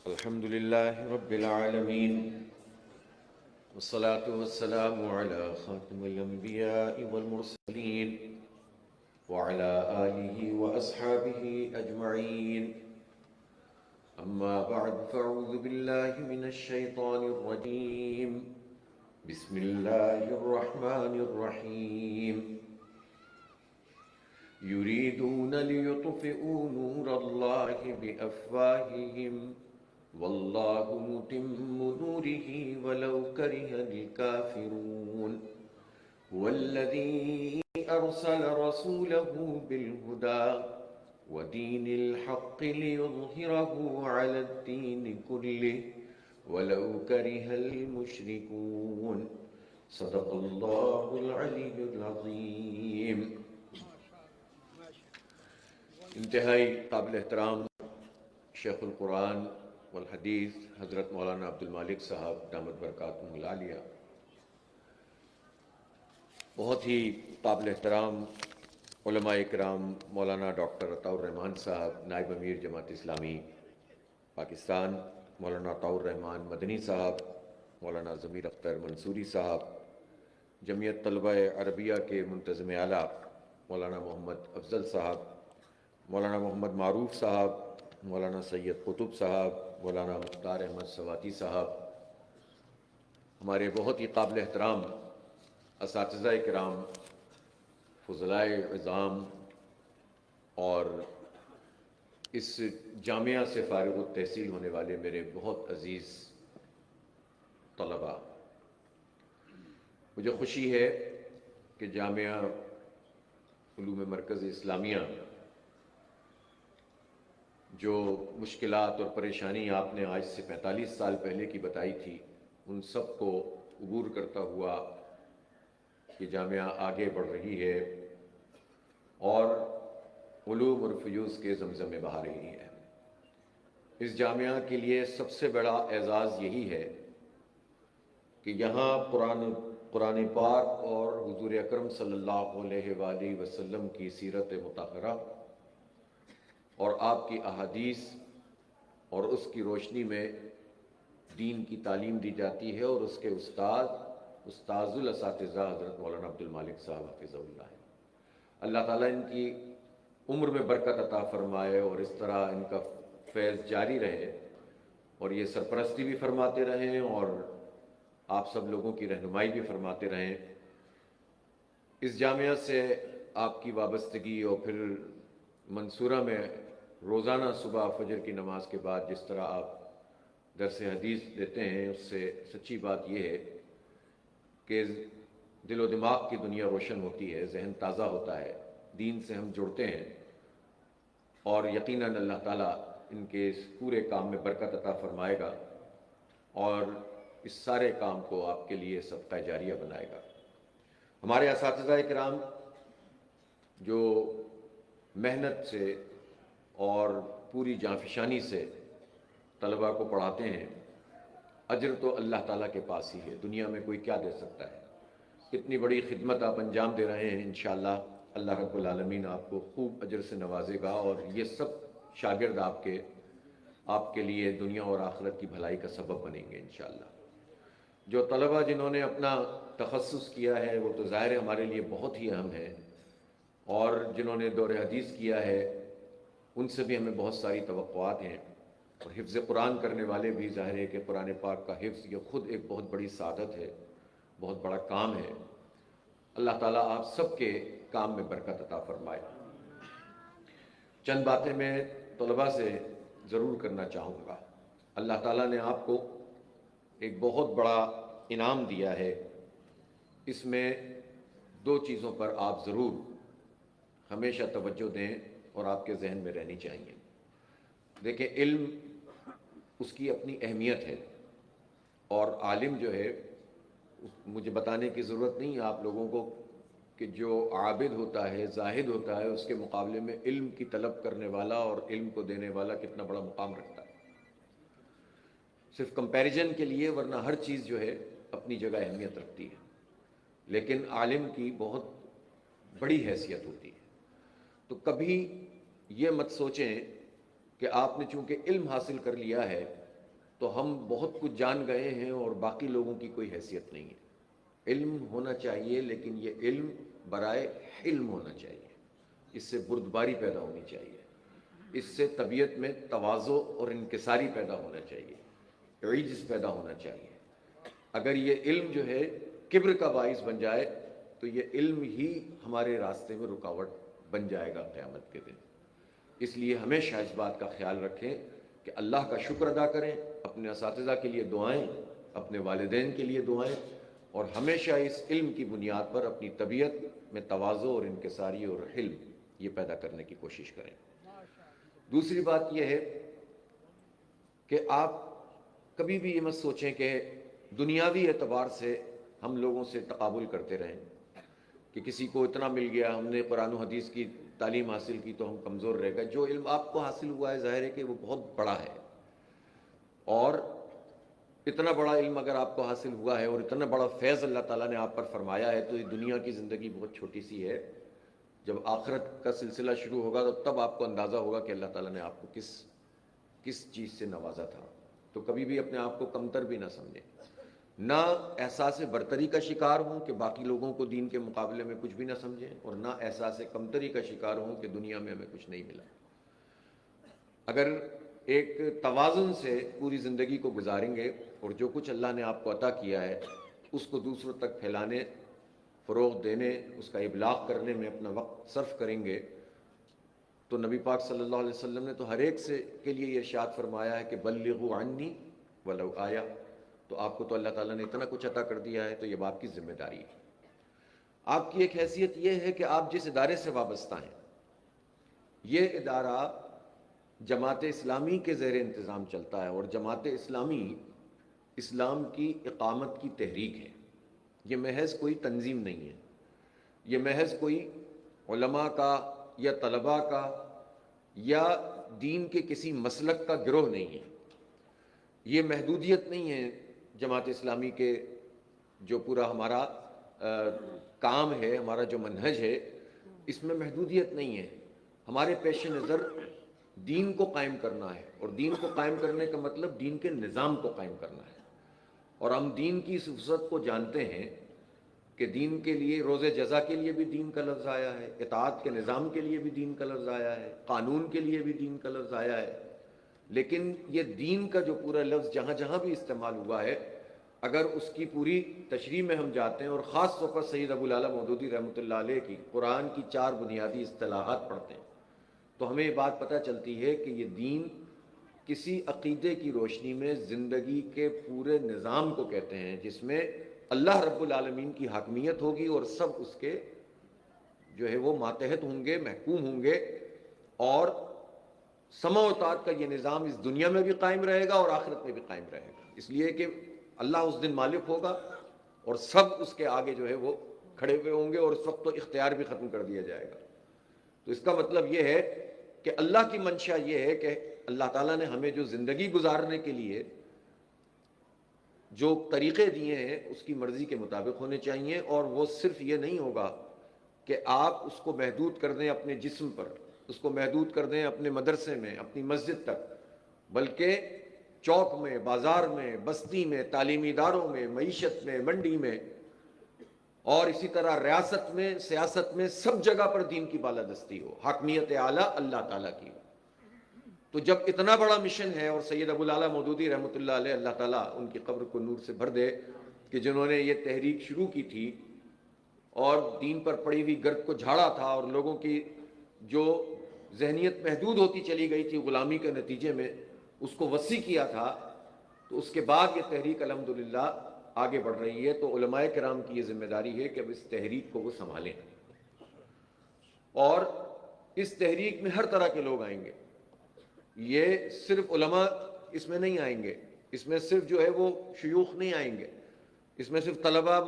الحمد لله رب العالمين والصلاة والسلام على خاتم الأنبياء والمرسلين وعلى آله وأصحابه أجمعين. أما بعد فأعوذ بالله من الشيطان الرجيم. بسم الله الرحمن الرحيم. يريدون ليطفئوا نور الله بأفواههم والله متم نوره ولو كره الكافرون. والذي أرسل رسوله بالهدى ودين الحق ليظهره على الدين كله ولو كره المشركون. صدق الله العلي العظيم. انتہائی قابل احترام شیخ القرآن والحدیث حضرت مولانا عبد المالک صاحب دامت برکاتہم العالیہ، بہت ہی قابل احترام علماء اکرام مولانا ڈاکٹر عطاء الرحمن صاحب نائب امیر جماعت اسلامی پاکستان، مولانا عطاء الرحمن مدنی صاحب، مولانا ضمیر اختر منصوری صاحب، جمعیت طلبہ عربیہ کے منتظم اعلیٰ مولانا محمد افضل صاحب، مولانا محمد معروف صاحب، مولانا سید قطب صاحب، مولانا مختار احمد سواتی صاحب، ہمارے بہت ہی قابل احترام اساتذہ کرام، فضلائے عظام اور اس جامعہ سے فارغ التحصیل ہونے والے میرے بہت عزیز طلباء، مجھے خوشی ہے کہ جامعہ علوم مرکز اسلامیہ جو مشکلات اور پریشانی آپ نے آج سے 45 سال پہلے کی بتائی تھی، ان سب کو عبور کرتا ہوا یہ جامعہ آگے بڑھ رہی ہے اور علوم اور فیوز کے زمزم میں بہا رہی ہے۔ اس جامعہ کے لیے سب سے بڑا اعزاز یہی ہے کہ یہاں قرآن پاک اور حضور اکرم صلی اللہ علیہ وآلہ وسلم کی سیرت مطہرہ اور آپ کی احادیث اور اس کی روشنی میں دین کی تعلیم دی جاتی ہے، اور اس کے استاذ الاساتذہ حضرت مولانا عبد المالک صاحب حفظہ اللہ ہے۔ اللہ تعالیٰ ان کی عمر میں برکت عطا فرمائے اور اس طرح ان کا فیض جاری رہے، اور یہ سرپرستی بھی فرماتے رہیں اور آپ سب لوگوں کی رہنمائی بھی فرماتے رہیں۔ اس جامعہ سے آپ کی وابستگی اور پھر منصورہ میں روزانہ صبح فجر کی نماز کے بعد جس طرح آپ درس حدیث دیتے ہیں، اس سے سچی بات یہ ہے کہ دل و دماغ کی دنیا روشن ہوتی ہے، ذہن تازہ ہوتا ہے، دین سے ہم جڑتے ہیں، اور یقیناً اللہ تعالیٰ ان کے اس پورے کام میں برکت عطا فرمائے گا اور اس سارے کام کو آپ کے لیے صدقہ جاریہ بنائے گا۔ ہمارے اساتذہ کرام جو محنت سے اور پوری جانفشانی سے طلباء کو پڑھاتے ہیں، اجر تو اللہ تعالیٰ کے پاس ہی ہے، دنیا میں کوئی کیا دے سکتا ہے۔ اتنی بڑی خدمت آپ انجام دے رہے ہیں، انشاءاللہ اللہ رب العالمین آپ کو خوب اجر سے نوازے گا، اور یہ سب شاگرد آپ کے لیے دنیا اور آخرت کی بھلائی کا سبب بنیں گے انشاءاللہ۔ جو طلباء جنہوں نے اپنا تخصص کیا ہے وہ تو ظاہر ہمارے لیے بہت ہی اہم ہے، اور جنہوں نے دور حدیث کیا ہے ان سے بھی ہمیں بہت ساری توقعات ہیں، اور حفظ قرآن کرنے والے بھی ظاہر ہے کہ قرآن پاک کا حفظ یہ خود ایک بہت بڑی سعادت ہے، بہت بڑا کام ہے۔ اللہ تعالیٰ آپ سب کے کام میں برکت عطا فرمائے۔ چند باتیں میں طلباء سے ضرور کرنا چاہوں گا۔ اللہ تعالیٰ نے آپ کو ایک بہت بڑا انعام دیا ہے، اس میں دو چیزوں پر آپ ضرور ہمیشہ توجہ دیں اور آپ کے ذہن میں رہنی چاہیے۔ دیکھیں، علم اس کی اپنی اہمیت ہے، اور عالم جو ہے مجھے بتانے کی ضرورت نہیں ہے آپ لوگوں کو کہ جو عابد ہوتا ہے، زاہد ہوتا ہے، اس کے مقابلے میں علم کی طلب کرنے والا اور علم کو دینے والا کتنا بڑا مقام رکھتا ہے۔ صرف کمپیریزن کے لیے، ورنہ ہر چیز جو ہے اپنی جگہ اہمیت رکھتی ہے، لیکن عالم کی بہت بڑی حیثیت ہوتی ہے۔ تو کبھی یہ مت سوچیں کہ آپ نے چونکہ علم حاصل کر لیا ہے تو ہم بہت کچھ جان گئے ہیں اور باقی لوگوں کی کوئی حیثیت نہیں ہے۔ علم ہونا چاہیے، لیکن یہ علم برائے علم ہونا چاہیے، اس سے بردباری پیدا ہونی چاہیے، اس سے طبیعت میں تواضع اور انکساری پیدا ہونا چاہیے، عجز پیدا ہونا چاہیے۔ اگر یہ علم جو ہے کبر کا باعث بن جائے تو یہ علم ہی ہمارے راستے میں رکاوٹ بن جائے گا قیامت کے دن۔ اس لیے ہمیشہ اس بات کا خیال رکھیں کہ اللہ کا شکر ادا کریں، اپنے اساتذہ کے لیے دعائیں، اپنے والدین کے لیے دعائیں، اور ہمیشہ اس علم کی بنیاد پر اپنی طبیعت میں تواضع اور انکساری اور حلم یہ پیدا کرنے کی کوشش کریں۔ دوسری بات یہ ہے کہ آپ کبھی بھی یہ مت سوچیں کہ دنیاوی اعتبار سے ہم لوگوں سے تقابل کرتے رہیں کہ کسی کو اتنا مل گیا، ہم نے قرآن و حدیث کی تعلیم حاصل کی تو ہم کمزور رہ گئے۔ جو علم آپ کو حاصل ہوا ہے ظاہر ہے کہ وہ بہت بڑا ہے، اور اتنا بڑا علم اگر آپ کو حاصل ہوا ہے اور اتنا بڑا فیض اللہ تعالیٰ نے آپ پر فرمایا ہے، تو یہ دنیا کی زندگی بہت چھوٹی سی ہے۔ جب آخرت کا سلسلہ شروع ہوگا تو تب آپ کو اندازہ ہوگا کہ اللہ تعالیٰ نے آپ کو کس چیز سے نوازا تھا۔ تو کبھی بھی اپنے آپ کو کمتر بھی نہ سمجھیں، نہ احساس برتری کا شکار ہوں کہ باقی لوگوں کو دین کے مقابلے میں کچھ بھی نہ سمجھیں، اور نہ احساس کمتری کا شکار ہوں کہ دنیا میں ہمیں کچھ نہیں ملا۔ اگر ایک توازن سے پوری زندگی کو گزاریں گے اور جو کچھ اللہ نے آپ کو عطا کیا ہے اس کو دوسروں تک پھیلانے، فروغ دینے، اس کا ابلاغ کرنے میں اپنا وقت صرف کریں گے، تو نبی پاک صلی اللہ علیہ وسلم نے تو ہر ایک سے کے لیے یہ ارشاد فرمایا ہے کہ بلغوا عنی ولو آیا۔ تو آپ کو تو اللہ تعالیٰ نے اتنا کچھ عطا کر دیا ہے، تو یہ آپ کی ذمہ داری ہے۔ آپ کی ایک حیثیت یہ ہے کہ آپ جس ادارے سے وابستہ ہیں، یہ ادارہ جماعت اسلامی کے زیر انتظام چلتا ہے، اور جماعت اسلامی اسلام کی اقامت کی تحریک ہے۔ یہ محض کوئی تنظیم نہیں ہے، یہ محض کوئی علماء کا یا طلباء کا یا دین کے کسی مسلک کا گروہ نہیں ہے۔ یہ محدودیت نہیں ہے جماعت اسلامی کے جو پورا ہمارا کام ہے، ہمارا جو منہج ہے، اس میں محدودیت نہیں ہے۔ ہمارے پیش نظر دین کو قائم کرنا ہے، اور دین کو قائم کرنے کا مطلب دین کے نظام کو قائم کرنا ہے۔ اور ہم دین کی اس وسعت کو جانتے ہیں کہ دین کے لیے روز جزا کے لیے بھی دین کا لفظ آیا ہے، اطاعت کے نظام کے لیے بھی دین کا لفظ آیا ہے، قانون کے لیے بھی دین کا لفظ آیا ہے۔ لیکن یہ دین کا جو پورا لفظ جہاں جہاں بھی استعمال ہوا ہے، اگر اس کی پوری تشریح میں ہم جاتے ہیں، اور خاص طور پر سید ابو الاعلیٰ مودودی رحمۃ اللہ علیہ کی قرآن کی 4 بنیادی اصطلاحات پڑھتے ہیں، تو ہمیں یہ بات پتہ چلتی ہے کہ یہ دین کسی عقیدے کی روشنی میں زندگی کے پورے نظام کو کہتے ہیں، جس میں اللہ رب العالمین کی حاکمیت ہوگی اور سب اس کے جو ہے وہ ماتحت ہوں گے، محکوم ہوں گے، اور سمع و طاعت کا یہ نظام اس دنیا میں بھی قائم رہے گا اور آخرت میں بھی قائم رہے گا، اس لیے کہ اللہ اس دن مالک ہوگا اور سب اس کے آگے جو ہے وہ کھڑے ہوئے ہوں گے، اور اس وقت تو اختیار بھی ختم کر دیا جائے گا۔ تو اس کا مطلب یہ ہے کہ اللہ کی منشا یہ ہے کہ اللہ تعالیٰ نے ہمیں جو زندگی گزارنے کے لیے جو طریقے دیے ہیں اس کی مرضی کے مطابق ہونے چاہیے، اور وہ صرف یہ نہیں ہوگا کہ آپ اس کو محدود کر دیں اپنے جسم پر، اس کو محدود کر دیں اپنے مدرسے میں، اپنی مسجد تک، بلکہ چوک میں، بازار میں، بستی میں، تعلیمی اداروں میں، معیشت میں، منڈی میں، اور اسی طرح ریاست میں، سیاست میں، سب جگہ پر دین کی بالادستی ہو، حاکمیت اعلیٰ اللہ تعالیٰ کی ہو۔ تو جب اتنا بڑا مشن ہے، اور سید ابو الاعلیٰ مودودی رحمۃ اللہ علیہ، اللہ تعالیٰ ان کی قبر کو نور سے بھر دے، کہ جنہوں نے یہ تحریک شروع کی تھی اور دین پر پڑی ہوئی گرد کو جھاڑا تھا، اور لوگوں کی جو ذہنیت محدود ہوتی چلی گئی تھی غلامی کے نتیجے میں، اس کو وسیع کیا تھا، تو اس کے بعد یہ تحریک الحمدللہ آگے بڑھ رہی ہے۔ تو علماء کرام کی یہ ذمہ داری ہے کہ اب اس تحریک کو وہ سنبھالیں، اور اس تحریک میں ہر طرح کے لوگ آئیں گے۔ یہ صرف علماء اس میں نہیں آئیں گے، اس میں صرف جو ہے وہ شیوخ نہیں آئیں گے، اس میں صرف طلباء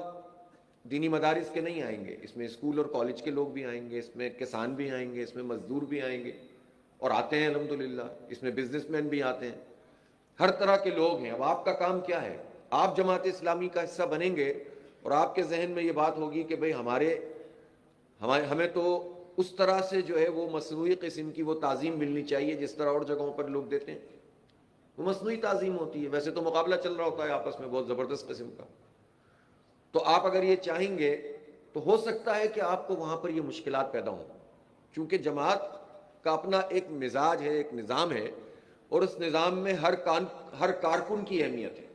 دینی مدارس کے نہیں آئیں گے، اس میں اسکول اور کالج کے لوگ بھی آئیں گے، اس میں کسان بھی آئیں گے، اس میں مزدور بھی آئیں گے، اور آتے ہیں الحمدللہ، اس میں بزنس مین بھی آتے ہیں، ہر طرح کے لوگ ہیں۔ اب آپ کا کام کیا ہے؟ آپ جماعت اسلامی کا حصہ بنیں گے، اور آپ کے ذہن میں یہ بات ہوگی کہ بھئی ہمیں تو اس طرح سے جو ہے وہ مصنوعی قسم کی وہ تعظیم ملنی چاہیے جس طرح اور جگہوں پر لوگ دیتے ہیں۔ وہ مصنوعی تعظیم ہوتی ہے. ویسے تو مقابلہ چل رہا ہوتا ہے آپس میں بہت زبردست قسم کا. تو آپ اگر یہ چاہیں گے تو ہو سکتا ہے کہ آپ کو وہاں پر یہ مشکلات پیدا ہوں، چونکہ جماعت کا اپنا ایک مزاج ہے، ایک نظام ہے، اور اس نظام میں ہر کارکن کی اہمیت ہے.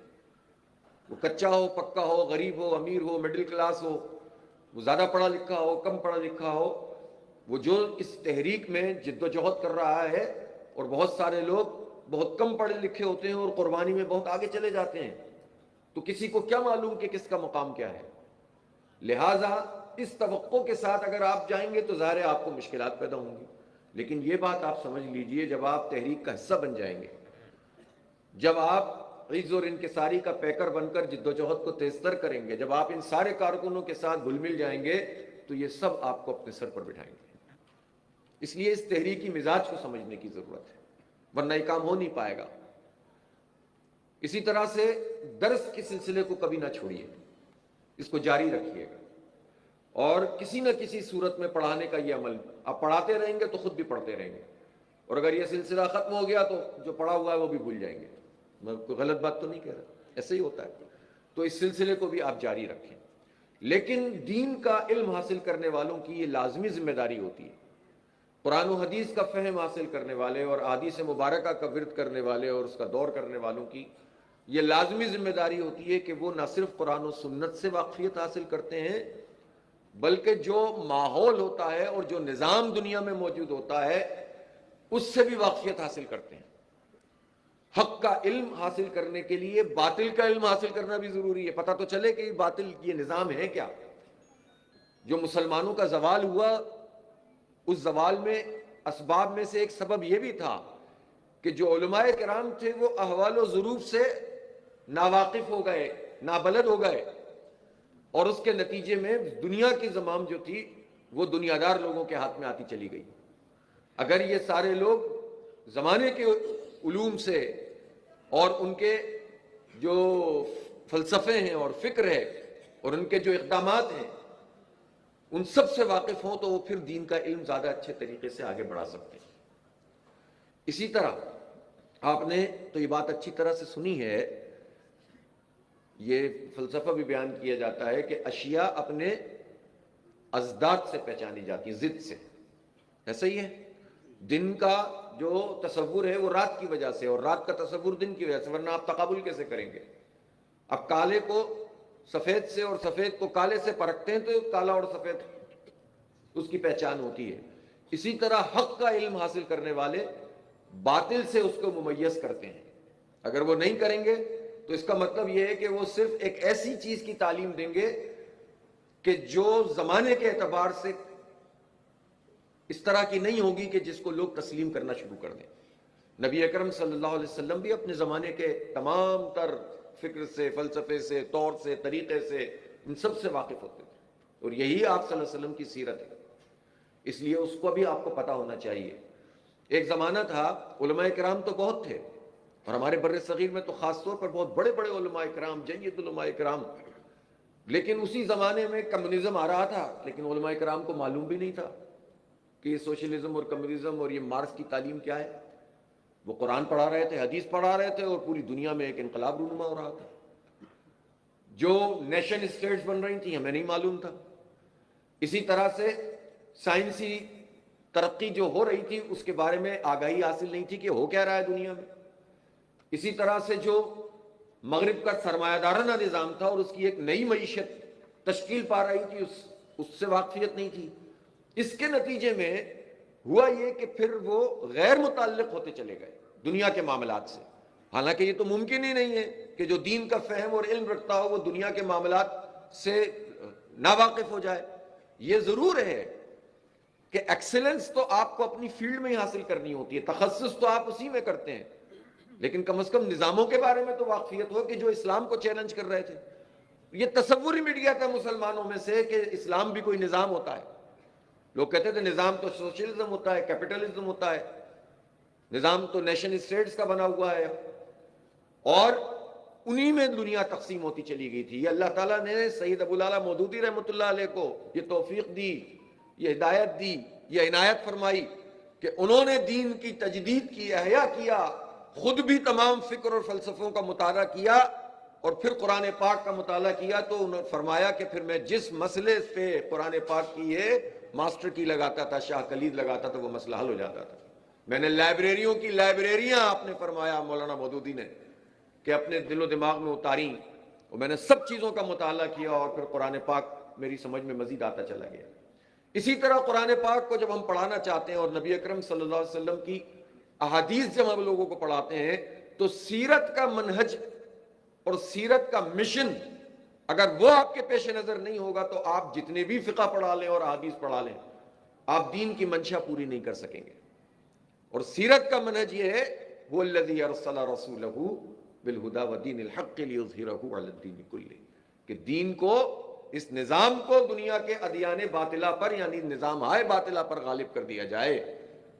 وہ کچا ہو، پکا ہو، غریب ہو، امیر ہو، مڈل کلاس ہو، وہ زیادہ پڑھا لکھا ہو، کم پڑھا لکھا ہو، وہ جو اس تحریک میں جد و جہد کر رہا ہے، اور بہت سارے لوگ بہت کم پڑھے لکھے ہوتے ہیں اور قربانی میں بہت آگے چلے جاتے ہیں، تو کسی کو کیا معلوم کہ کس کا مقام کیا ہے. لہٰذا اس توقع کے ساتھ اگر آپ جائیں گے تو ظاہر ہے آپ کو مشکلات پیدا ہوں گی. لیکن یہ بات آپ سمجھ لیجئے، جب آپ تحریک کا حصہ بن جائیں گے، جب آپ عز اور انکساری کا پیکر بن کر جد و جہد کو تیزتر کریں گے، جب آپ ان سارے کارکنوں کے ساتھ گھل مل جائیں گے، تو یہ سب آپ کو اپنے سر پر بٹھائیں گے. اس لیے اس تحریکی مزاج کو سمجھنے کی ضرورت ہے، ورنہ یہ کام ہو نہیں پائے گا. اسی طرح سے درس کے سلسلے کو کبھی نہ چھوڑیے، اس کو جاری رکھیے گا، اور کسی نہ کسی صورت میں پڑھانے کا یہ عمل آپ پڑھاتے رہیں گے تو خود بھی پڑھتے رہیں گے، اور اگر یہ سلسلہ ختم ہو گیا تو جو پڑھا ہوا ہے وہ بھی بھول جائیں گے. میں کوئی غلط بات تو نہیں کہہ رہا، ایسے ہی ہوتا ہے. تو اس سلسلے کو بھی آپ جاری رکھیں. لیکن دین کا علم حاصل کرنے والوں کی یہ لازمی ذمہ داری ہوتی ہے. قرآن و حدیث کا فہم حاصل کرنے والے اور احادیث مبارکہ کا ورد کرنے والے اور اس کا دور کرنے والوں کی یہ لازمی ذمہ داری ہوتی ہے کہ وہ نہ صرف قرآن و سنت سے واقفیت حاصل کرتے ہیں، بلکہ جو ماحول ہوتا ہے اور جو نظام دنیا میں موجود ہوتا ہے اس سے بھی واقفیت حاصل کرتے ہیں. حق کا علم حاصل کرنے کے لیے باطل کا علم حاصل کرنا بھی ضروری ہے. پتہ تو چلے کہ یہ باطل یہ نظام ہے کیا. جو مسلمانوں کا زوال ہوا، اس زوال میں اسباب میں سے ایک سبب یہ بھی تھا کہ جو علماء کرام تھے وہ احوال و ظروف سے ناواقف ہو گئے، نابلد ہو گئے، اور اس کے نتیجے میں دنیا کی زمام جو تھی وہ دنیا دار لوگوں کے ہاتھ میں آتی چلی گئی. اگر یہ سارے لوگ زمانے کے علوم سے اور ان کے جو فلسفے ہیں اور فکر ہے اور ان کے جو اقدامات ہیں ان سب سے واقف ہوں تو وہ پھر دین کا علم زیادہ اچھے طریقے سے آگے بڑھا سکتے ہیں. اسی طرح آپ نے تو یہ بات اچھی طرح سے سنی ہے، یہ فلسفہ بھی بیان کیا جاتا ہے کہ اشیاء اپنے ازداد سے پہچانی جاتی ہیں، ضد سے. ایسا ہی ہے، دن کا جو تصور ہے وہ رات کی وجہ سے، اور رات کا تصور دن کی وجہ سے، ورنہ آپ تقابل کیسے کریں گے؟ اب کالے کو سفید سے اور سفید کو کالے سے پرکھتے ہیں تو کالا اور سفید اس کی پہچان ہوتی ہے. اسی طرح حق کا علم حاصل کرنے والے باطل سے اس کو ممیز کرتے ہیں. اگر وہ نہیں کریں گے تو اس کا مطلب یہ ہے کہ وہ صرف ایک ایسی چیز کی تعلیم دیں گے کہ جو زمانے کے اعتبار سے اس طرح کی نہیں ہوگی کہ جس کو لوگ تسلیم کرنا شروع کر دیں. نبی اکرم صلی اللہ علیہ وسلم بھی اپنے زمانے کے تمام تر فکر سے، فلسفے سے، طور سے، طریقے سے، ان سب سے واقف ہوتے تھے، اور یہی آپ صلی اللہ علیہ وسلم کی سیرت ہے. اس لیے اس کو بھی آپ کو پتہ ہونا چاہیے. ایک زمانہ تھا علماء کرام تو بہت تھے، اور ہمارے بر صغیر میں تو خاص طور پر بہت بڑے بڑے علماء کرام، جید علماء کرام، لیکن اسی زمانے میں کمیونزم آ رہا تھا، لیکن علماء کرام کو معلوم بھی نہیں تھا کہ یہ سوشلزم اور کمیونزم اور یہ مارکس کی تعلیم کیا ہے. وہ قرآن پڑھا رہے تھے، حدیث پڑھا رہے تھے، اور پوری دنیا میں ایک انقلاب رونما ہو رہا تھا. جو نیشن اسٹیٹس بن رہی تھیں ہمیں نہیں معلوم تھا. اسی طرح سے سائنسی ترقی جو ہو رہی تھی اس کے بارے میں آگاہی حاصل نہیں تھی کہ ہو کیا رہا ہے دنیا میں. اسی طرح سے جو مغرب کا سرمایہ دارانہ نظام تھا اور اس کی ایک نئی معیشت تشکیل پا رہی تھی، اس سے واقفیت نہیں تھی. اس کے نتیجے میں ہوا یہ کہ پھر وہ غیر متعلق ہوتے چلے گئے دنیا کے معاملات سے. حالانکہ یہ تو ممکن ہی نہیں ہے کہ جو دین کا فہم اور علم رکھتا ہو وہ دنیا کے معاملات سے ناواقف ہو جائے. یہ ضرور ہے کہ ایکسلنس تو آپ کو اپنی فیلڈ میں ہی حاصل کرنی ہوتی ہے، تخصص تو آپ اسی میں کرتے ہیں، لیکن کم از کم نظاموں کے بارے میں تو واقفیت ہو کہ جو اسلام کو چیلنج کر رہے تھے. یہ تصور ہی مٹ گیا تھا مسلمانوں میں سے کہ اسلام بھی کوئی نظام ہوتا ہے. لوگ کہتے تھے نظام تو سوشلزم ہوتا ہے، کیپٹلزم ہوتا ہے، نظام تو نیشن اسٹیٹس کا بنا ہوا ہے، اور انہی میں دنیا تقسیم ہوتی چلی گئی تھی. یہ اللہ تعالیٰ نے سید ابو الاعلیٰ مودودی رحمۃ اللہ علیہ کو یہ توفیق دی، یہ ہدایت دی، یہ عنایت فرمائی کہ انہوں نے دین کی تجدید کی، احیاء کیا، خود بھی تمام فکر اور فلسفوں کا مطالعہ کیا اور پھر قرآن پاک کا مطالعہ کیا، تو انہوں نے فرمایا کہ پھر میں جس مسئلے پہ قرآن پاک کی یہ ماسٹر کی لگاتا تھا، شاہ کلید لگاتا تھا، وہ مسئلہ حل ہو جاتا تھا۔ میں نے لائبریریوں کی لائبریریاں، آپ نے فرمایا مولانا مودودی نے، کہ اپنے دل و دماغ میں اتاریں، اور میں نے سب چیزوں کا مطالعہ کیا اور پھر قرآن پاک میری سمجھ میں مزید آتا چلا گیا۔ اسی طرح قرآن پاک کو جب ہم پڑھانا چاہتے ہیں اور نبی اکرم صلی اللہ علیہ وسلم کی احادیث جب ہم لوگوں کو پڑھاتے ہیں، تو سیرت کا منہج اور سیرت کا مشن اگر وہ آپ کے پیش نظر نہیں ہوگا تو آپ جتنے بھی فقہ پڑھا لیں اور احادیث پڑھا لیں، آپ دین کی منشا پوری نہیں کر سکیں گے۔ اور سیرت کا منہج یہ ہے، وہ الذی ارسل رسولہ بالہدی ودین الحق لیظہرہ علی الدین کلہ، کہ دین کو، اس نظام کو دنیا کے ادیان باطلہ پر، یعنی نظام ہائے باطلہ پر غالب کر دیا جائے،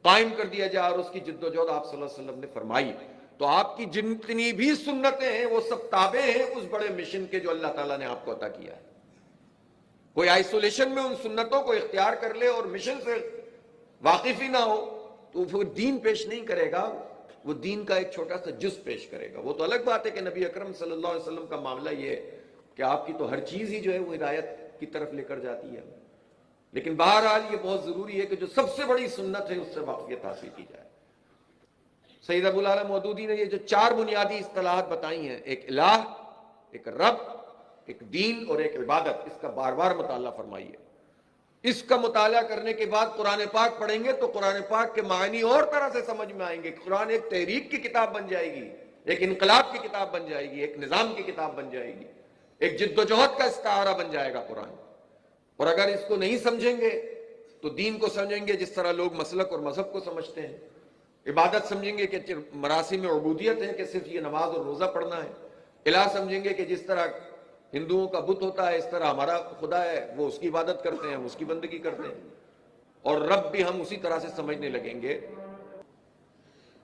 قائم کر دیا جائے، اور اس کی جد و جہد آپ صلی اللہ علیہ وسلم نے فرمائی۔ تو آپ کی جتنی بھی سنتیں ہیں وہ سب تابع ہیں اس بڑے مشن کے جو اللہ تعالیٰ نے آپ کو عطا کیا ہے۔ کوئی آئسولیشن میں ان سنتوں کو اختیار کر لے اور مشن سے واقف ہی نہ ہو تو وہ دین پیش نہیں کرے گا، وہ دین کا ایک چھوٹا سا جز پیش کرے گا۔ وہ تو الگ بات ہے کہ نبی اکرم صلی اللہ علیہ وسلم کا معاملہ یہ ہے کہ آپ کی تو ہر چیز ہی جو ہے وہ ہدایت کی طرف لے کر جاتی ہے، لیکن بہرحال یہ بہت ضروری ہے کہ جو سب سے بڑی سنت ہے اس سے واقفیت حاصل کی جائے۔ سید ابو العالی مودودی نے یہ جو 4 بنیادی اصطلاحات بتائی ہیں، ایک الہ، ایک رب، ایک دین اور ایک عبادت، اس کا بار بار مطالعہ فرمائیے۔ اس کا مطالعہ کرنے کے بعد قرآن پاک پڑھیں گے تو قرآن پاک کے معنی اور طرح سے سمجھ میں آئیں گے۔ قرآن ایک تحریک کی کتاب بن جائے گی، ایک انقلاب کی کتاب بن جائے گی، ایک نظام کی کتاب بن جائے گی، ایک جد و جہد کا استعارہ بن جائے گا قرآن۔ اور اگر اس کو نہیں سمجھیں گے تو دین کو سمجھیں گے جس طرح لوگ مسلک اور مذہب کو سمجھتے ہیں، عبادت سمجھیں گے کہ مراسم عبودیت ہے کہ صرف یہ نماز اور روزہ پڑھنا ہے، الہ سمجھیں گے کہ جس طرح ہندوؤں کا بت ہوتا ہے اس طرح ہمارا خدا ہے، وہ اس کی عبادت کرتے ہیں، اس کی بندگی کرتے ہیں، اور رب بھی ہم اسی طرح سے سمجھنے لگیں گے۔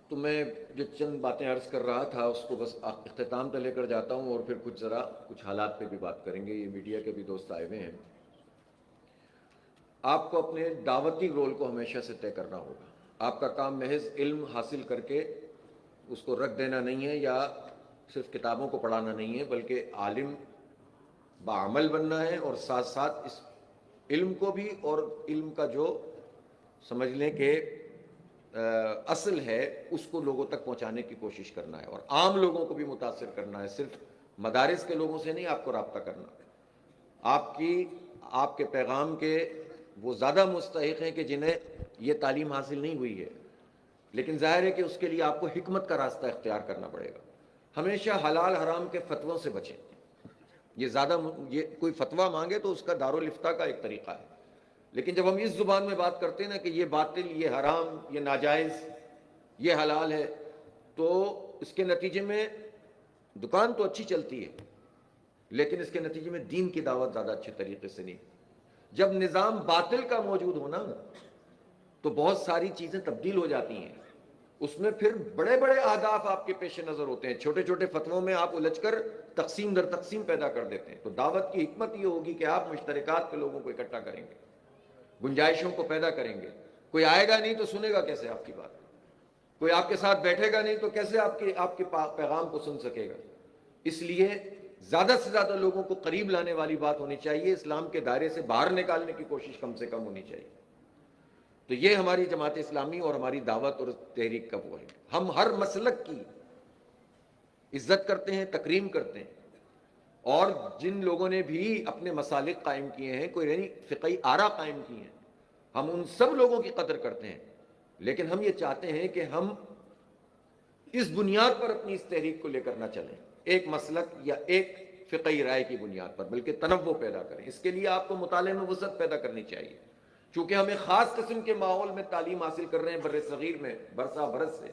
تو میں جو چند باتیں عرض کر رہا تھا اس کو بس اختتام پہ لے کر جاتا ہوں، اور پھر کچھ حالات پہ بھی بات کریں گے۔ یہ میڈیا کے بھی دوست آئے ہوئے ہیں۔ آپ کو اپنے دعوتی رول کو ہمیشہ سے طے کرنا ہوگا۔ آپ کا کام محض علم حاصل کر کے اس کو رکھ دینا نہیں ہے، یا صرف کتابوں کو پڑھانا نہیں ہے، بلکہ عالم بعمل بننا ہے، اور ساتھ ساتھ اس علم کو بھی، اور علم کا جو سمجھ لیں کہ اصل ہے اس کو لوگوں تک پہنچانے کی کوشش کرنا ہے، اور عام لوگوں کو بھی متاثر کرنا ہے۔ صرف مدارس کے لوگوں سے نہیں آپ کو رابطہ کرنا، آپ کے پیغام کے وہ زیادہ مستحق ہیں کہ جنہیں یہ تعلیم حاصل نہیں ہوئی ہے، لیکن ظاہر ہے کہ اس کے لیے آپ کو حکمت کا راستہ اختیار کرنا پڑے گا۔ ہمیشہ حلال حرام کے فتووں سے بچیں۔ یہ کوئی فتویٰ مانگے تو اس کا دارالافتاء کا ایک طریقہ ہے، لیکن جب ہم اس زبان میں بات کرتے ہیں نا کہ یہ باطل، یہ حرام، یہ ناجائز، یہ حلال ہے، تو اس کے نتیجے میں دکان تو اچھی چلتی ہے، لیکن اس کے نتیجے میں دین کی دعوت زیادہ اچھے طریقے سے نہیں۔ جب نظام باطل کا موجود ہونا تو بہت ساری چیزیں تبدیل ہو جاتی ہیں، اس میں پھر بڑے بڑے اہداف آپ کے پیش نظر ہوتے ہیں، چھوٹے چھوٹے فتووں میں آپ الجھ کر تقسیم در تقسیم پیدا کر دیتے ہیں۔ تو دعوت کی حکمت یہ ہوگی کہ آپ مشترکات کے لوگوں کو اکٹھا کریں گے، گنجائشوں کو پیدا کریں گے۔ کوئی آئے گا نہیں تو سنے گا کیسے آپ کی بات؟ کوئی آپ کے ساتھ بیٹھے گا نہیں تو کیسے آپ کے پیغام کو سن سکے گا؟ اس لیے زیادہ سے زیادہ لوگوں کو قریب لانے والی بات ہونی چاہیے، اسلام کے دائرے سے باہر نکالنے کی کوشش کم سے کم ہونی چاہیے۔ تو یہ ہماری جماعت اسلامی اور ہماری دعوت اور تحریک کا وہ ہے۔ ہم ہر مسلک کی عزت کرتے ہیں، تکریم کرتے ہیں، اور جن لوگوں نے بھی اپنے مسالک قائم کیے ہیں، کوئی یعنی فقہی آراء قائم کی ہیں، ہم ان سب لوگوں کی قدر کرتے ہیں، لیکن ہم یہ چاہتے ہیں کہ ہم اس بنیاد پر اپنی اس تحریک کو لے کر نہ چلیں، ایک مسلک یا ایک فقہی رائے کی بنیاد پر، بلکہ تنوع پیدا کریں۔ اس کے لیے آپ کو مطالعے میں وسعت پیدا کرنی چاہیے، چونکہ ہم ایک خاص قسم کے ماحول میں تعلیم حاصل کر رہے ہیں، بر صغیر میں برسا برس سے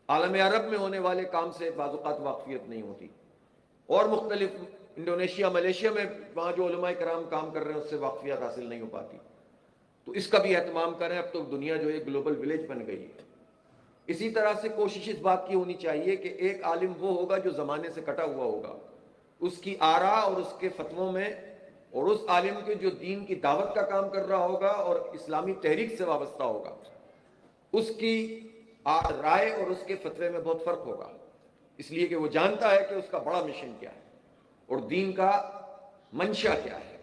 عالم عرب میں ہونے والے کام سے بعض اوقات واقفیت نہیں ہوتی، اور مختلف انڈونیشیا، ملیشیا میں وہاں جو علماء کرام کام کر رہے ہیں اس سے واقفیت حاصل نہیں ہو پاتی۔ تو اس کا بھی اہتمام کریں۔ اب تو دنیا جو ہے گلوبل ولیج بن گئی ہے۔ اسی طرح سے کوشش اس بات کی ہونی چاہیے کہ ایک عالم وہ ہوگا جو زمانے سے کٹا ہوا ہوگا، اس کی آراء اور اس کے فتووں میں، اور اس عالم کے جو دین کی دعوت کا کام کر رہا ہوگا اور اسلامی تحریک سے وابستہ ہوگا، اس کی رائے اور اس کے فتوے میں بہت فرق ہوگا، اس لیے کہ وہ جانتا ہے کہ اس کا بڑا مشن کیا ہے اور دین کا منشا کیا ہے۔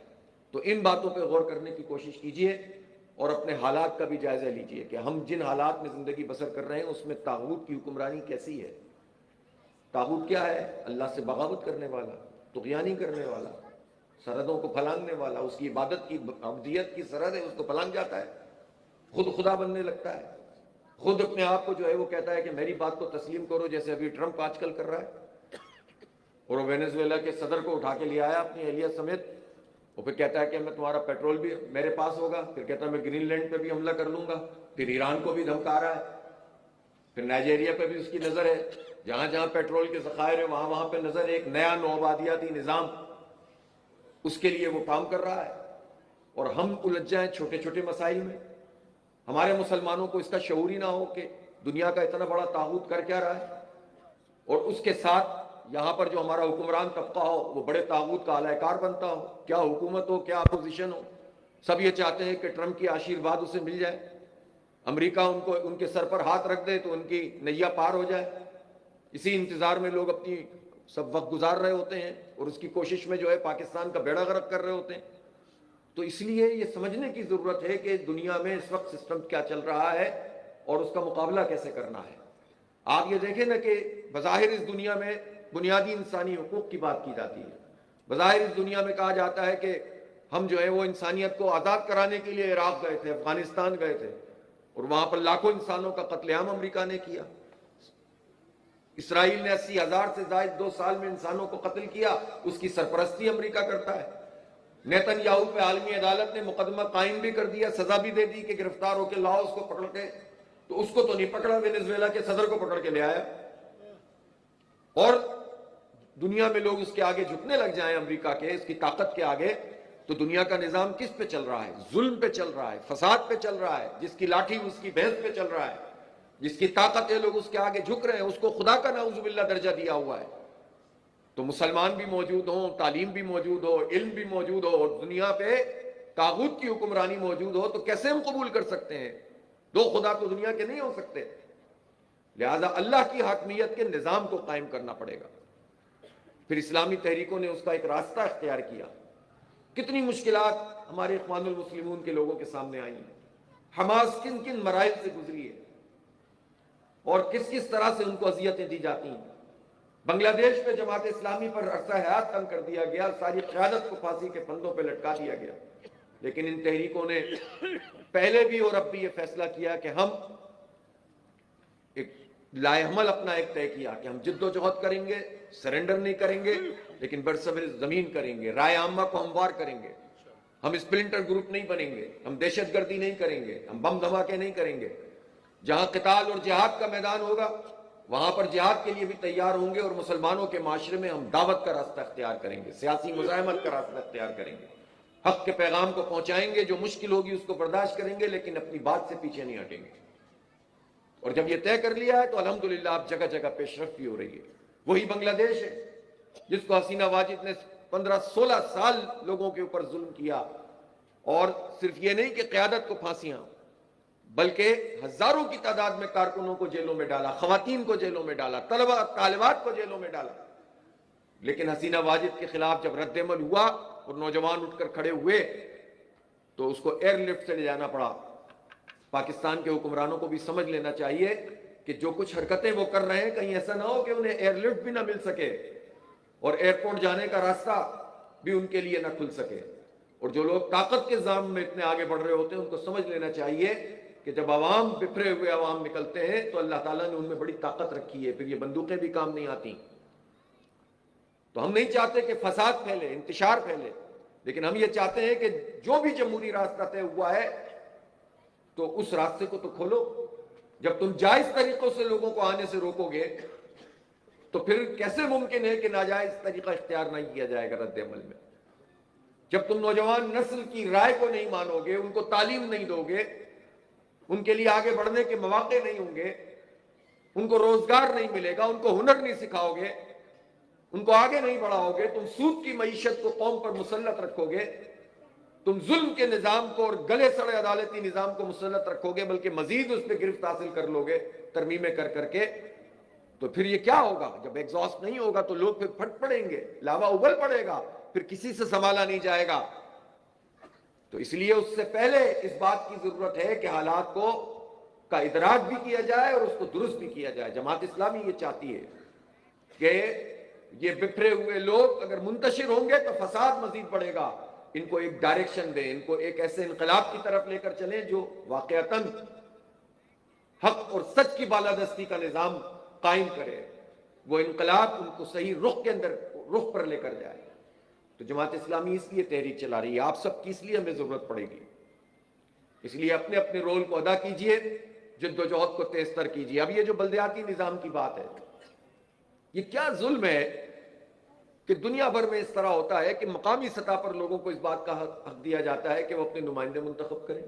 تو ان باتوں پہ غور کرنے کی کوشش کیجئے اور اپنے حالات کا بھی جائزہ لیجئے کہ ہم جن حالات میں زندگی بسر کر رہے ہیں اس میں طاغوت کی حکمرانی کیسی ہے۔ طاغوت کیا ہے؟ اللہ سے بغاوت کرنے والا، طغیانی کرنے والا، سرحدوں کو پھلانگنے والا، اس کی عبادت کی عبودیت کی سرحد ہے اس کو پھلانگ جاتا ہے، خود خدا بننے لگتا ہے، خود اپنے آپ کو جو ہے وہ کہتا ہے کہ میری بات کو تسلیم کرو، جیسے ابھی ٹرمپ آج کل کر رہا ہے، اور وہ وینزویلا کے صدر کو اٹھا کے لے آیا اپنی اہلیہ سمیت، وہ پھر کہتا ہے کہ میں تمہارا پیٹرول بھی میرے پاس ہوگا، پھر کہتا ہے میں گرین لینڈ پہ بھی حملہ کر لوں گا، پھر ایران کو بھی دھمکا رہا ہے، پھر نائجیریا پہ بھی اس کی نظر ہے، جہاں جہاں پیٹرول کے ذخائر ہیں وہاں وہاں پہ نظر ہے، ایک نیا نوآبادیاتی نظام اس کے لیے وہ کام کر رہا ہے، اور ہم الجھ جائیں چھوٹے چھوٹے مسائل میں۔ ہمارے مسلمانوں کو اس کا شعور ہی نہ ہو کہ دنیا کا اتنا بڑا طاغوت کر کیا رہا ہے، اور اس کے ساتھ یہاں پر جو ہمارا حکمران طبقہ ہو وہ بڑے طاغوت کا اعلی کار بنتا ہو، کیا حکومت ہو کیا اپوزیشن ہو، سب یہ چاہتے ہیں کہ ٹرمپ کی آشیرواد اسے مل جائے، امریکہ ان کے سر پر ہاتھ رکھ دے تو ان کی نیا پار ہو جائے۔ اسی انتظار میں لوگ اپنی سب وقت گزار رہے ہوتے ہیں اور اس کی کوشش میں جو ہے پاکستان کا بیڑا غرق کر رہے ہوتے ہیں۔ تو اس لیے یہ سمجھنے کی ضرورت ہے کہ دنیا میں اس وقت سسٹم کیا چل رہا ہے اور اس کا مقابلہ کیسے کرنا ہے۔ آپ یہ دیکھیں نا کہ بظاہر اس دنیا میں بنیادی انسانی حقوق کی بات کی جاتی ہے، بظاہر اس دنیا میں کہا جاتا ہے کہ ہم جو ہے وہ انسانیت کو آزاد کرانے کے لیے عراق گئے تھے، افغانستان گئے تھے، اور وہاں پر لاکھوں انسانوں کا قتل عام امریکہ نے کیا، اسرائیل نے 80,000 سے زائد 2 سال میں انسانوں کو قتل کیا، اس کی سرپرستی امریکہ کرتا ہے۔ نیتن یاہو پہ عالمی عدالت نے مقدمہ قائم بھی کر دیا، سزا بھی دے دی کہ گرفتار ہو کے لاؤ اس کو پکڑ کے، تو اس کو تو نہیں پکڑا، وینزویلا کے صدر کو پکڑ کے لے آیا، اور دنیا میں لوگ اس کے آگے جھکنے لگ جائیں، امریکہ کے اس کی طاقت کے آگے، تو دنیا کا نظام کس پہ چل رہا ہے؟ ظلم پہ چل رہا ہے، فساد پہ چل رہا ہے، جس کی لاٹھی اس کی بھینس پہ چل رہا ہے، جس کی طاقت ہے لوگ اس کے آگے جھک رہے ہیں، اس کو خدا کا نعوذ باللہ درجہ دیا ہوا ہے۔ تو مسلمان بھی موجود ہوں، تعلیم بھی موجود ہو، علم بھی موجود ہو، اور دنیا پہ طاغوت کی حکمرانی موجود ہو، تو کیسے ہم قبول کر سکتے ہیں؟ دو خدا تو دنیا کے نہیں ہو سکتے، لہذا اللہ کی حاکمیت کے نظام کو قائم کرنا پڑے گا۔ پھر اسلامی تحریکوں نے اس کا ایک راستہ اختیار کیا، کتنی مشکلات ہمارے اخوان المسلمون کے لوگوں کے سامنے آئی ہیں، حماس کن کن مراحل سے گزری ہے اور کس کس طرح سے ان کو اذیتیں دی جاتی ہیں۔ بنگلہ دیش پہ جماعت اسلامی پر عرصہ حیات تنگ کر دیا گیا، ساری قیادت کو پھانسی کے پھندوں پہ لٹکا دیا گیا، لیکن ان تحریکوں نے پہلے بھی اور اب بھی یہ فیصلہ کیا کہ ہم ایک لائے عمل اپنا ایک طے کیا کہ ہم جد و جہد کریں گے، سرنڈر نہیں کریں گے، لیکن برسبر زمین کریں گے، رائے عامہ کو ہموار کریں گے، ہم اسپلنٹر گروپ نہیں بنیں گے، ہم دہشت گردی نہیں کریں گے، ہم بم دھماکے نہیں کریں گے، جہاں قتال اور جہاد کا میدان ہوگا وہاں پر جہاد کے لیے بھی تیار ہوں گے، اور مسلمانوں کے معاشرے میں ہم دعوت کا راستہ اختیار کریں گے، سیاسی مزاحمت کا راستہ اختیار کریں گے، حق کے پیغام کو پہنچائیں گے، جو مشکل ہوگی اس کو برداشت کریں گے، لیکن اپنی بات سے پیچھے نہیں ہٹیں گے۔ اور جب یہ طے کر لیا ہے تو الحمدللہ اب جگہ جگہ پیش رفت ہو رہی ہے۔ وہی بنگلہ دیش ہے جس کو حسینہ واجد نے 15-16 سال لوگوں کے اوپر ظلم کیا، اور صرف یہ نہیں کہ قیادت کو پھانسیاں، بلکہ ہزاروں کی تعداد میں کارکنوں کو جیلوں میں ڈالا، خواتین کو جیلوں میں ڈالا، طلبہ طالبات کو جیلوں میں ڈالا۔ لیکن حسینہ واجد کے خلاف جب رد عمل ہوا اور نوجوان اٹھ کر کھڑے ہوئے تو اس کو ایئر لفٹ سے لے جانا پڑا۔ پاکستان کے حکمرانوں کو بھی سمجھ لینا چاہیے کہ جو کچھ حرکتیں وہ کر رہے ہیں کہیں ایسا نہ ہو کہ انہیں ایئر لفٹ بھی نہ مل سکے اور ایئرپورٹ جانے کا راستہ بھی ان کے لیے نہ کھل سکے۔ اور جو لوگ طاقت کے زام میں اتنے آگے بڑھ رہے ہوتے ہیں ان کو سمجھ لینا چاہیے کہ جب عوام بکھرے ہوئے عوام نکلتے ہیں تو اللہ تعالیٰ نے ان میں بڑی طاقت رکھی ہے، پھر یہ بندوقیں بھی کام نہیں آتی۔ تو ہم نہیں چاہتے کہ فساد پھیلے، انتشار پھیلے، لیکن ہم یہ چاہتے ہیں کہ جو بھی جمہوری راستہ طے ہوا ہے تو اس راستے کو تو کھولو۔ جب تم جائز طریقوں سے لوگوں کو آنے سے روکو گے تو پھر کیسے ممکن ہے کہ ناجائز طریقہ اختیار نہیں کیا جائے گا رد عمل میں؟ جب تم نوجوان نسل کی رائے کو نہیں مانو گے، ان کو تعلیم نہیں دو گے، ان کے لیے آگے بڑھنے کے مواقع نہیں ہوں گے، ان کو روزگار نہیں ملے گا، ان کو ہنر نہیں سکھاؤ گے، ان کو آگے نہیں بڑھاؤ گے، تم سود کی معیشت کو قوم پر مسلط رکھو گے، تم ظلم کے نظام کو اور گلے سڑے عدالتی نظام کو مسلط رکھو گے، بلکہ مزید اس پہ گرفت حاصل کر لو گے ترمیمیں کر کر کے، تو پھر یہ کیا ہوگا؟ جب ایگزاسٹ نہیں ہوگا تو لوگ پھر پھٹ پڑیں گے، لاوا ابل پڑے گا، پھر کسی سے سنبھالا نہیں جائے گا۔ تو اس لیے اس سے پہلے اس بات کی ضرورت ہے کہ حالات کا ادراک بھی کیا جائے اور اس کو درست بھی کیا جائے۔ جماعت اسلامی یہ چاہتی ہے کہ یہ بکھرے ہوئے لوگ اگر منتشر ہوں گے تو فساد مزید بڑھے گا، ان کو ایک ڈائریکشن دیں، ان کو ایک ایسے انقلاب کی طرف لے کر چلیں جو واقعتاً حق اور سچ کی بالادستی کا نظام قائم کرے، وہ انقلاب ان کو صحیح رخ پر لے کر جائے۔ تو جماعت اسلامی اس لیے تحریک چلا رہی ہے، آپ سب کی اس لیے ہمیں ضرورت پڑے گی، اس لیے اپنے اپنے رول کو ادا کیجئے، جد و جہد کو تیز تر کیجئے۔ اب یہ جو بلدیاتی نظام کی بات ہے، یہ کیا ظلم ہے کہ دنیا بھر میں اس طرح ہوتا ہے کہ مقامی سطح پر لوگوں کو اس بات کا حق دیا جاتا ہے کہ وہ اپنے نمائندے منتخب کریں،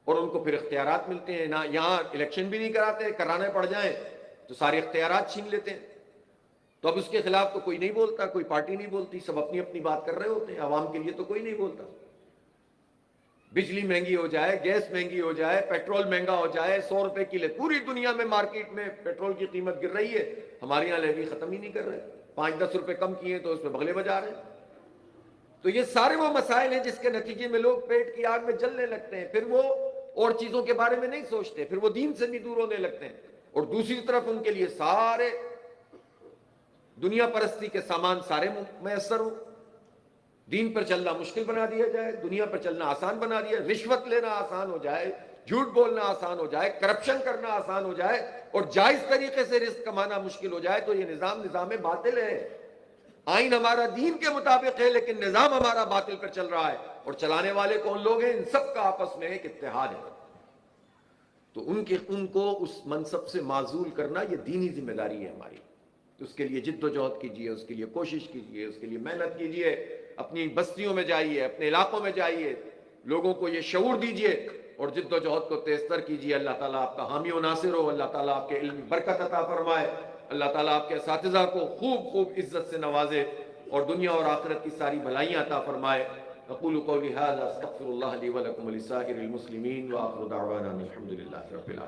اور ان کو پھر اختیارات ملتے ہیں، نہ یہاں الیکشن بھی نہیں کراتے، کرانے پڑ جائیں تو سارے اختیارات چھین لیتے ہیں۔ تو اب اس کے خلاف تو کوئی نہیں بولتا، کوئی پارٹی نہیں بولتی، سب اپنی اپنی بات کر رہے ہوتے ہیں، عوام کے لیے تو کوئی نہیں بولتا۔ بجلی مہنگی ہو جائے، گیس مہنگی ہو جائے، پیٹرول مہنگا ہو جائے، 100 روپے کی لے، پوری دنیا میں مارکیٹ میں پیٹرول کی قیمت گر رہی ہے، ہمارے یہاں لیوی ختم ہی نہیں کر رہے، 5-10 روپے کم کیے تو اس میں بغلے بجا رہے ہیں۔ تو یہ سارے وہ مسائل ہیں جس کے نتیجے میں لوگ پیٹ کی آگ میں جلنے لگتے ہیں، پھر وہ اور چیزوں کے بارے میں نہیں سوچتے، پھر وہ دین سے بھی دور ہونے لگتے ہیں، اور دوسری طرف ان کے لیے سارے دنیا پرستی کے سامان سارے میسر ہوں، دین پر چلنا مشکل بنا دیا جائے، دنیا پر چلنا آسان بنا دیا، رشوت لینا آسان ہو جائے، جھوٹ بولنا آسان ہو جائے، کرپشن کرنا آسان ہو جائے، اور جائز طریقے سے رزق کمانا مشکل ہو جائے، تو یہ نظام باطل ہے۔ آئین ہمارا دین کے مطابق ہے، لیکن نظام ہمارا باطل پر چل رہا ہے، اور چلانے والے کون لوگ ہیں؟ ان سب کا آپس میں ایک اتحاد ہے۔ تو ان کو اس منصب سے معزول کرنا یہ دینی ذمہ داری ہے ہماری۔ اس کے لیے جد و جہد کیجیے، اس کے لیے کوشش کیجیے، اس کے لیے محنت کیجیے، اپنی بستیوں میں جائیے، اپنے علاقوں میں جائیے، لوگوں کو یہ شعور دیجیے اور جد و جہد کو تیز تر کیجیے۔ اللہ تعالیٰ آپ کا حامی و ناصر ہو، اللہ تعالیٰ آپ کے علم برکت عطا فرمائے، اللہ تعالیٰ آپ کے اساتذہ کو خوب خوب عزت سے نوازے اور دنیا اور آخرت کی ساری بھلائیاں عطا فرمائے۔ اقول قولی ھذا استغفر اللہ لی ولکم ولسائر المسلمین وآخر دعوانا الحمد للہ رب العالمین۔